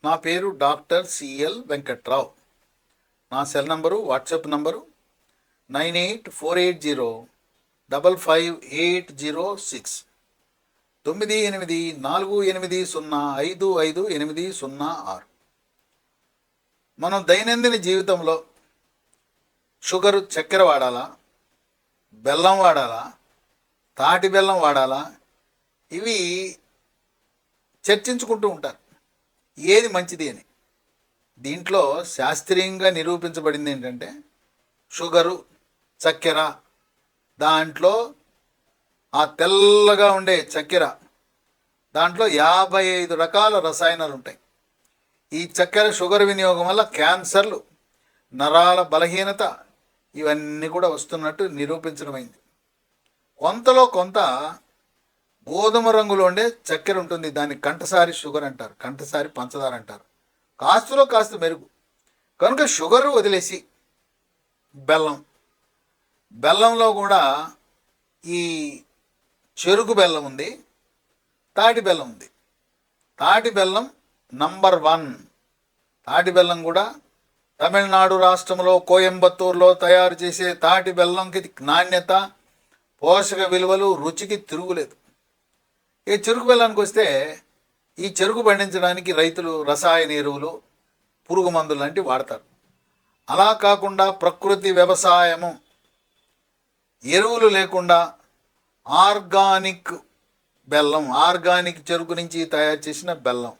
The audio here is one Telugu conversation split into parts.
నా పేరు డాక్టర్ సిఎల్ వెంకట్రావు. నా సెల్ నంబరు, వాట్సాప్ నంబరు 9848055806 9848055806. మనం దైనందిన జీవితంలో షుగరు, చక్కెర వాడాలా, బెల్లం వాడాలా, తాటి బెల్లం వాడాలా, ఇవి చర్చించుకుంటూ ఉంటారు. ఏది మంచిది అని. దీంట్లో శాస్త్రీయంగా నిరూపించబడింది ఏంటంటే, షుగరు, చక్కెర, దాంట్లో ఆ తెల్లగా ఉండే చక్కెర, దాంట్లో 55 రకాల రసాయనాలు ఉంటాయి. ఈ చక్కెర, షుగర్ వినియోగం వల్ల క్యాన్సర్లు, నరాల బలహీనత ఇవన్నీ కూడా వస్తున్నట్టు నిరూపించడమైంది. కొంతలో కొంత గోధుమ రంగులో ఉండే చక్కెర ఉంటుంది. దాన్ని కంటసారి షుగర్ అంటారు, కంటసారి పంచదార అంటారు. కాస్తులో కాస్త మెరుగు. కనుక షుగరు వదిలేసి బెల్లంలో కూడా ఈ చెరుకు బెల్లం ఉంది, తాటి బెల్లం ఉంది. తాటి బెల్లం నంబర్ 1. తాటి బెల్లం కూడా తమిళనాడు రాష్ట్రంలో కోయంబత్తూరులో తయారు చేసే తాటి బెల్లంకి నాణ్యత, పోషక విలువలు, రుచికి తిరుగులేదు. ఈ చెరుకు బెల్లానికి వస్తే, ఈ చెరుకు పండించడానికి రైతులు రసాయన ఎరువులు, పురుగు మందులు లాంటివి వాడతారు. అలా కాకుండా ప్రకృతి వ్యవసాయము, ఎరువులు లేకుండా ఆర్గానిక్ బెల్లం, ఆర్గానిక్ చెరుకు నుంచి తయారు చేసిన బెల్లం,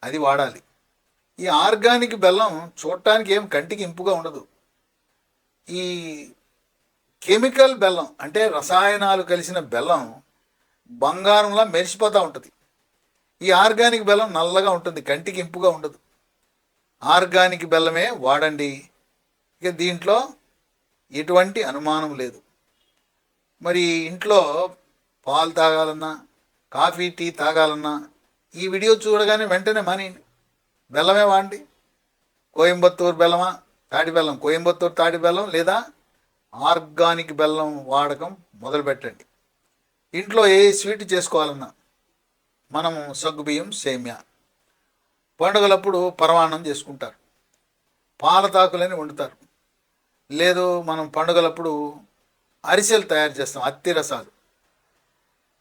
అది వాడాలి. ఈ ఆర్గానిక్ బెల్లం చూడటానికి ఏం కంటికి ఇంపుగా ఉండదు. ఈ కెమికల్ బెల్లం అంటే రసాయనాలు కలిసిన బెల్లం బంగారంలా మెరిసిపోతూ ఉంటుంది. ఈ ఆర్గానిక్ బెల్లం నల్లగా ఉంటుంది, కంటికి ఇంపుగా ఉండదు. ఆర్గానిక్ బెల్లమే వాడండి. ఇక దీంట్లో ఎటువంటి అనుమానం లేదు. మరి ఇంట్లో పాలు తాగాలన్నా, కాఫీ, టీ తాగాలన్నా ఈ వీడియో చూడగానే వెంటనే మానేయండి, బెల్లమే వాడండి. కోయంబత్తూరు బెల్లమా, తాటి బెల్లం, కోయంబత్తూరు తాటి బెల్లం లేదా ఆర్గానిక్ బెల్లం వాడకం మొదలుపెట్టండి. ఇంట్లో ఏ స్వీట్ చేసుకోవాలన్నా మనము సగ్గుబియ్యం, సేమ్యా, పండుగలప్పుడు పరమాన్నం చేసుకుంటారు, పాలతాకులని వండుతారు. లేదు మనం పండుగలప్పుడు అరిసెలు తయారు చేస్తాం, అత్తి రసాలు.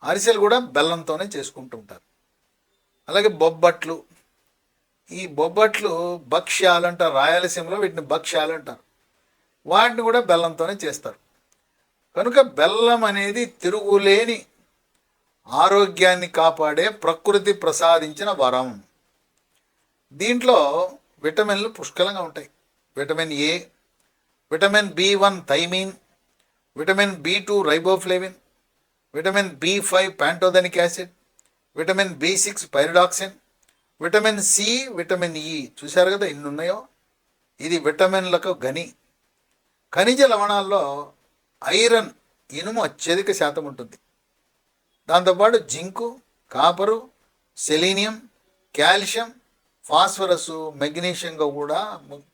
అరిసెలు కూడా బెల్లంతోనే చేసుకుంటూ ఉంటారు. అలాగే బొబ్బట్లు, ఈ బొబ్బట్లు భక్ష్యాలు అంటారు, రాయలసీమలో వీటిని భక్ష్యాలు అంటారు. వాటిని కూడా బెల్లంతోనే చేస్తారు. కనుక బెల్లం అనేది తిరుగులేని ఆరోగ్యాన్ని కాపాడే ప్రకృతి ప్రసాదించిన వరం. దీంట్లో విటమిన్లు పుష్కలంగా ఉంటాయి. Vitamin A, vitamin B1 thiamine, vitamin B2 riboflavin, vitamin B5 pantothenic acid, vitamin B6 pyridoxine, vitamin C, vitamin E. చూశారు కదా ఎన్ని ఉన్నాయో. ఇది విటమిన్లకు గని. ఖనిజ లవణాల్లో ఐరన్, ఇనుము అత్యధిక శాతం ఉంటుంది. దాంతోపాటు జింకు, కాపరు, సెలీనియం, కాల్షియం, ఫాస్ఫరస్, మెగ్నీషియంగా కూడా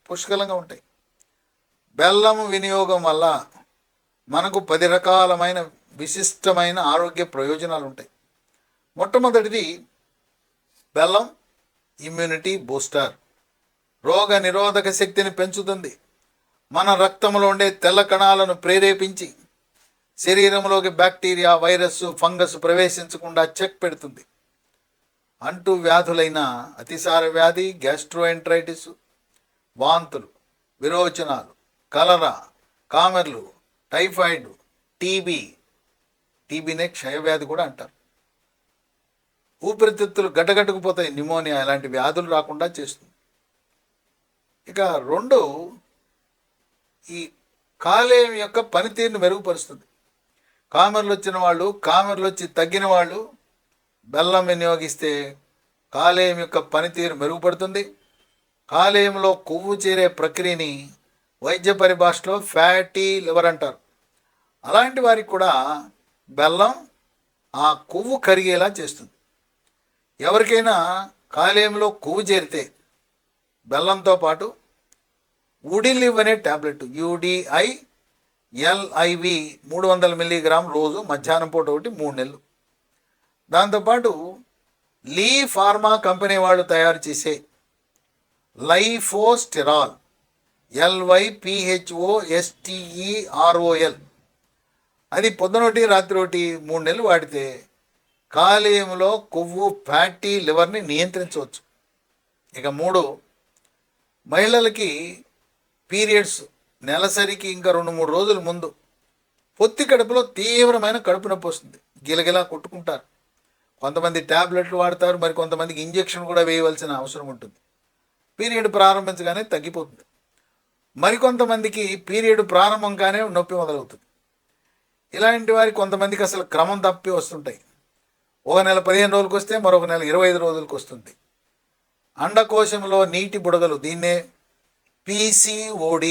పుష్కలంగా ఉంటాయి. బెల్లం వినియోగం వల్ల మనకు 10 రకాలమైన విశిష్టమైన ఆరోగ్య ప్రయోజనాలు ఉంటాయి. మొట్టమొదటిది, బెల్లం ఇమ్యూనిటీ బూస్టర్, రోగ నిరోధక శక్తిని పెంచుతుంది. మన రక్తంలో ఉండే తెల్ల కణాలను ప్రేరేపించి శరీరంలోకి బ్యాక్టీరియా, వైరస్, ఫంగస్ ప్రవేశించకుండా చెక్ పెడుతుంది. అంటు వ్యాధులైన అతిసార వ్యాధి, గ్యాస్ట్రోఎంట్రైటిస్, వాంతులు, విరోచనాలు, కలరా, కామెర్లు, టైఫాయిడ్, టీబీనే క్షయవ్యాధి కూడా అంటారు. ఊపిరితిత్తులు గడ్డగట్టుకుపోతాయి, న్యూమోనియా, ఇలాంటి వ్యాధులు రాకుండా చేస్తుంది. ఇక 2, ఈ కాలేయం యొక్క పనితీరును మెరుగుపరుస్తుంది. కామెర్లు వచ్చిన వాళ్ళు, కామెర్లు వచ్చి తగ్గిన వాళ్ళు బెల్లం వినియోగిస్తే కాలేయం యొక్క పనితీరు మెరుగుపడుతుంది. కాలేయంలో కొవ్వు చేరే ప్రక్రియని వైద్య పరిభాషలో ఫ్యాటీ లివర్ అంటారు. అలాంటి వారికి కూడా బెల్లం ఆ కొవ్వు కరిగేలా చేస్తుంది. ఎవరికైనా కాలేయంలో కొవ్వు చేరితే బెల్లంతో పాటు ఉడిలివ్ అనే ట్యాబ్లెట్, UDILIV 300 మిల్లీగ్రామ్ రోజు మధ్యాహ్నం పూట ఒకటి 3 నెలలు. దాంతోపాటు లీ ఫార్మా కంపెనీ వాళ్ళు తయారు చేసే లైఫోస్టెరాల్, LYPHOSTEROL. అది పొద్దునొకటి రాత్రి ఒకటి 3 నెలలు వాడితే కాలేయంలో కొవ్వు ఫ్యాటీ లివర్ని నియంత్రించవచ్చు. ఇక 3, మహిళలకి పీరియడ్స్ నెలసరికి ఇంకా 2-3 రోజుల ముందు పొత్తి కడుపులో తీవ్రమైన కడుపు నొప్పి వస్తుంది, గిలగిలా కొట్టుకుంటారు. కొంతమంది ట్యాబ్లెట్లు వాడతారు, మరి కొంతమందికి ఇంజెక్షన్ కూడా వేయవలసిన అవసరం ఉంటుంది. పీరియడ్ ప్రారంభించగానే తగ్గిపోతుంది. మరికొంతమందికి పీరియడ్ ప్రారంభం కానీ నొప్పి మొదలవుతుంది. ఇలాంటి వారి కొంతమందికి అసలు క్రమం తప్పి వస్తుంటాయి. ఒక నెల 15 రోజులకు వస్తే మరొక నెల 25 రోజులకు వస్తుంది. అండకోశంలో నీటి బుడగలు, దీన్నే PCOD,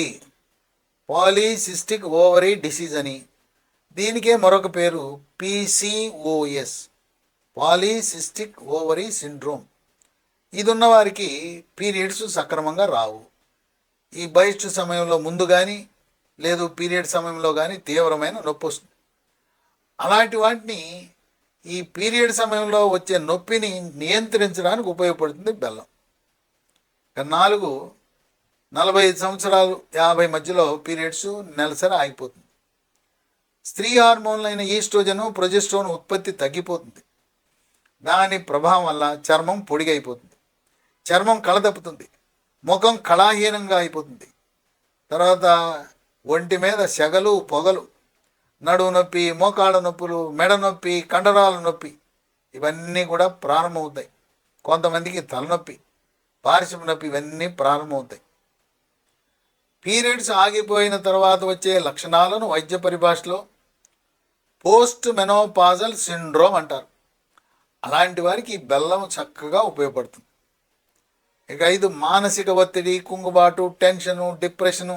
పాలీసిస్టిక్ ఓవరీ డిసీజ్ అని, దీనికే మరొక పేరు PCOS, పాలీసిస్టిక్ ఓవరీ సిండ్రోమ్. ఇది ఉన్నవారికి పీరియడ్స్ సక్రమంగా రావు. ఈ బహిష్టు సమయంలో ముందు కానీ లేదు పీరియడ్ సమయంలో కానీ తీవ్రమైన నొప్పి వస్తుంది. అలాంటి వాటిని ఈ పీరియడ్ సమయంలో వచ్చే నొప్పిని నియంత్రించడానికి ఉపయోగపడుతుంది బెల్లం. 4, 45 సంవత్సరాలు 50 మధ్యలో పీరియడ్స్ నెలసరి ఆగిపోతుంది. స్త్రీ హార్మోన్లైన ఈస్ట్రోజన్, ప్రొజెస్ట్రోన్ ఉత్పత్తి తగ్గిపోతుంది. దాని ప్రభావం వల్ల చర్మం పొడిగైపోతుంది, చర్మం కళదప్పుతుంది, ముఖం కళాహీనంగా అయిపోతుంది. తర్వాత ఒంటి మీద సెగలు, పొగలు, నడుము నొప్పి, మోకాళ్ళ నొప్పులు, మెడ నొప్పి, కండరాల నొప్పి ఇవన్నీ కూడా ప్రారంభమవుతాయి. కొంతమందికి తలనొప్పి, పార్శ్వ నొప్పి ఇవన్నీ ప్రారంభమవుతాయి. పీరియడ్స్ ఆగిపోయిన తర్వాత వచ్చే లక్షణాలను వైద్య పరిభాషలో పోస్ట్ మెనోపాజల్ సిండ్రోమ్ అంటారు. అలాంటి వారికి బెల్లం చక్కగా ఉపయోగపడుతుంది. ఇక 5, మానసిక ఒత్తిడి, కుంగుబాటు, టెన్షను, డిప్రెషను,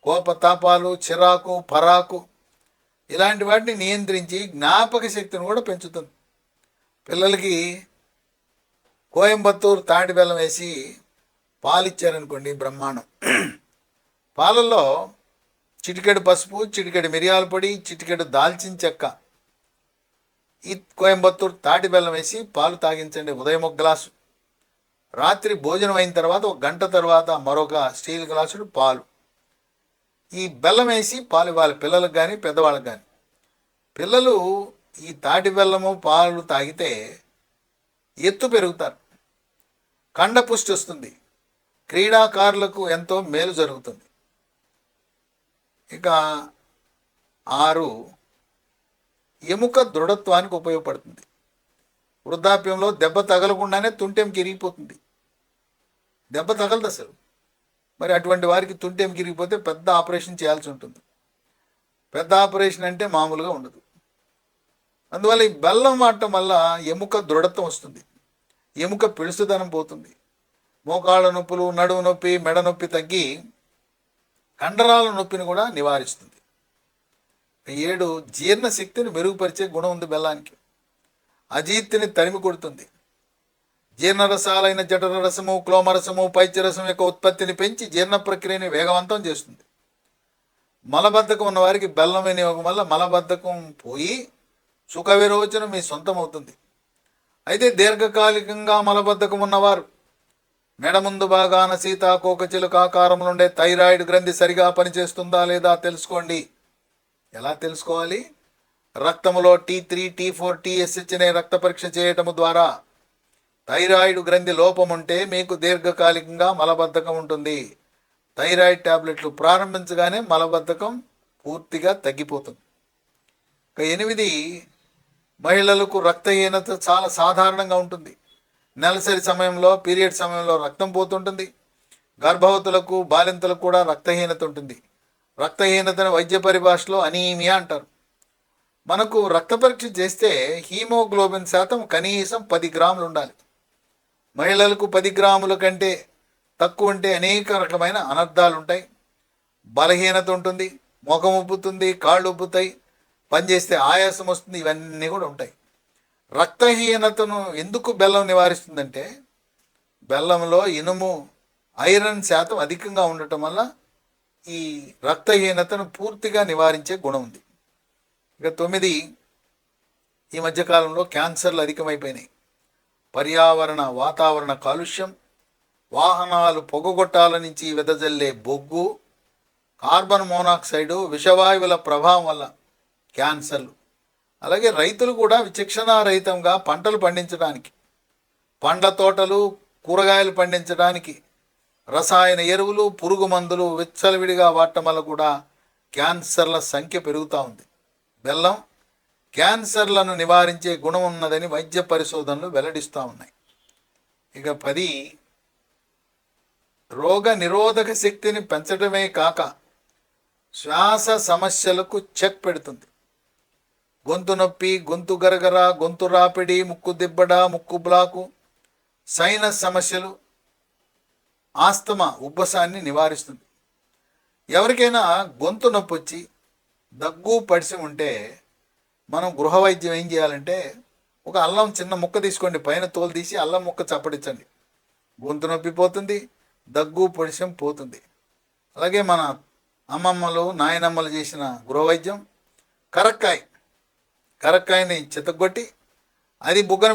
కోపతాపాలు, చిరాకు, పరాకు ఇలాంటి వాటిని నియంత్రించి జ్ఞాపక శక్తిని కూడా పెంచుతుంది. పిల్లలకి కోయంబత్తూరు తాటి బెల్లం వేసి పాలిచ్చారనుకోండి, బ్రహ్మాండం. పాలల్లో చిటికెడు పసుపు, చిటికెడు మిరియాల పొడి, చిటికెడు దాల్చిన చెక్క, ఈ కోయంబత్తూరు తాటి బెల్లం వేసి పాలు తాగించండి. ఉదయం 1 గ్లాసు, రాత్రి భోజనం అయిన తర్వాత 1 గంట తర్వాత మరొక స్టీల్ గ్లాసుడు పాలు. ఈ బెల్లం వేసి పాలు ఇవ్వాలి పిల్లలకు కానీ పెద్దవాళ్ళకి కానీ. పిల్లలు ఈ తాటి బెల్లము పాలు తాగితే ఎత్తు పెరుగుతారు, కండపుష్టి వస్తుంది, క్రీడాకారులకు ఎంతో మేలు జరుగుతుంది. ఇక 6, ఎముక దృఢత్వానికి ఉపయోగపడుతుంది. వృద్ధాప్యంలో దెబ్బ తగలకుండానే తుంటెంకి ఇరిగిపోతుంది, దెబ్బ తగలదు అసలు. మరి అటువంటి వారికి తుంటెంకి ఇరిగిపోతే పెద్ద ఆపరేషన్ చేయాల్సి ఉంటుంది. పెద్ద ఆపరేషన్ అంటే మామూలుగా ఉండదు. అందువల్ల ఈ బెల్లం వాడటం వల్ల ఎముక దృఢత్వం వస్తుంది, ఎముక పిడుసుదనం పోతుంది, మోకాళ్ళ నొప్పులు, నడుము నొప్పి, మెడ నొప్పి తగ్గి కండరాల నొప్పిని కూడా నివారిస్తుంది. 7, జీర్ణశక్తిని మెరుగుపరిచే గుణం ఉంది బెల్లానికి. అజీర్తిని తరిమి కొడుతుంది. జీర్ణరసాలైన జఠరరసము, క్లోమరసము, పైత్యరసం యొక్క ఉత్పత్తిని పెంచి జీర్ణ ప్రక్రియని వేగవంతం చేస్తుంది. మలబద్ధకం ఉన్న వారికి బెల్లం వినియోగం వల్ల మలబద్ధకం పోయి సుఖ విరోచనం మీ సొంతం అవుతుంది. అయితే దీర్ఘకాలికంగా మలబద్ధకం ఉన్నవారు మెడ ముందు భాగాన సీతాకోక చిలుక ఆకారంలో ఉండే థైరాయిడ్ గ్రంథి సరిగా పనిచేస్తుందా లేదా తెలుసుకోండి. ఎలా తెలుసుకోవాలి? రక్తములో T3, T4, TSH అనే రక్త పరీక్ష చేయటము ద్వారా థైరాయిడ్ గ్రంథి లోపం ఉంటే మీకు దీర్ఘకాలికంగా మలబద్ధకం ఉంటుంది. థైరాయిడ్ టాబ్లెట్లు ప్రారంభించగానే మలబద్ధకం పూర్తిగా తగ్గిపోతుంది. 8, మహిళలకు రక్తహీనత చాలా సాధారణంగా ఉంటుంది. నెలసరి సమయంలో, పీరియడ్ సమయంలో రక్తం పోతుంటుంది. గర్భవతులకు, బాలింతలకు కూడా రక్తహీనత ఉంటుంది. రక్తహీనతను వైద్య పరిభాషలో అనీమియా అంటారు. మనకు రక్త పరీక్ష చేస్తే హీమోగ్లోబిన్ శాతం కనీసం 10 గ్రాములు ఉండాలి. మహిళలకు 10 గ్రాముల కంటే తక్కువ ఉంటే అనేక రకమైన అనర్థాలు ఉంటాయి. బలహీనత ఉంటుంది, ముఖం ఉబ్బుతుంది, కాళ్ళు ఉబ్బుతాయి, పనిచేస్తే ఆయాసం వస్తుంది, ఇవన్నీ కూడా ఉంటాయి. రక్తహీనతను ఎందుకు బెల్లం నివారిస్తుందంటే బెల్లంలో ఇనుము, ఐరన్ శాతం అధికంగా ఉండటం వల్ల ఈ రక్తహీనతను పూర్తిగా నివారించే గుణం ఉంది. ఇక 9, ఈ మధ్యకాలంలో క్యాన్సర్లు అధికమైపోయినాయి. పర్యావరణ వాతావరణ కాలుష్యం, వాహనాలు పొగగొట్టాల నుంచి వెదజల్లే బొగ్గు, కార్బన్ మోనాక్సైడు, విషవాయువుల ప్రభావం వల్ల క్యాన్సర్లు. అలాగే రైతులు కూడా విచక్షణారహితంగా పంటలు పండించడానికి, పండ్ల తోటలు, కూరగాయలు పండించడానికి రసాయన ఎరువులు, పురుగు మందులు విచ్చలవిడిగా వాడటం వల్ల కూడా క్యాన్సర్ల సంఖ్య పెరుగుతూ ఉంది. బెల్లం క్యాన్సర్లను నివారించే గుణం ఉన్నదని వైద్య పరిశోధనలు వెల్లడిస్తూ ఉన్నాయి. ఇక 10, రోగ నిరోధక శక్తిని పెంచడమే కాక శ్వాస సమస్యలకు చెక్ పెడుతుంది. గొంతు నొప్పి, గొంతు గరగర, గొంతు రాపిడి, ముక్కు దిబ్బడ, ముక్కు బ్లాకు, సైనస్ సమస్యలు, ఆస్తమా, ఉబ్బసాన్ని నివారిస్తుంది. ఎవరికైనా గొంతు నొప్పి వచ్చి దగ్గు పడిసి ఉంటే మనం గృహ వైద్యం ఏం చేయాలంటే, ఒక అల్లం చిన్న ముక్క తీసుకోండి, పైన తోలు తీసి అల్లం ముక్క చప్పడించండి. గొంతు నొప్పి పోతుంది, దగ్గు పడిసం పోతుంది. అలాగే మన అమ్మమ్మలు, నాయనమ్మలు చేసిన గృహ వైద్యం కరక్కాయని చితగొట్టి అది బుగ్గన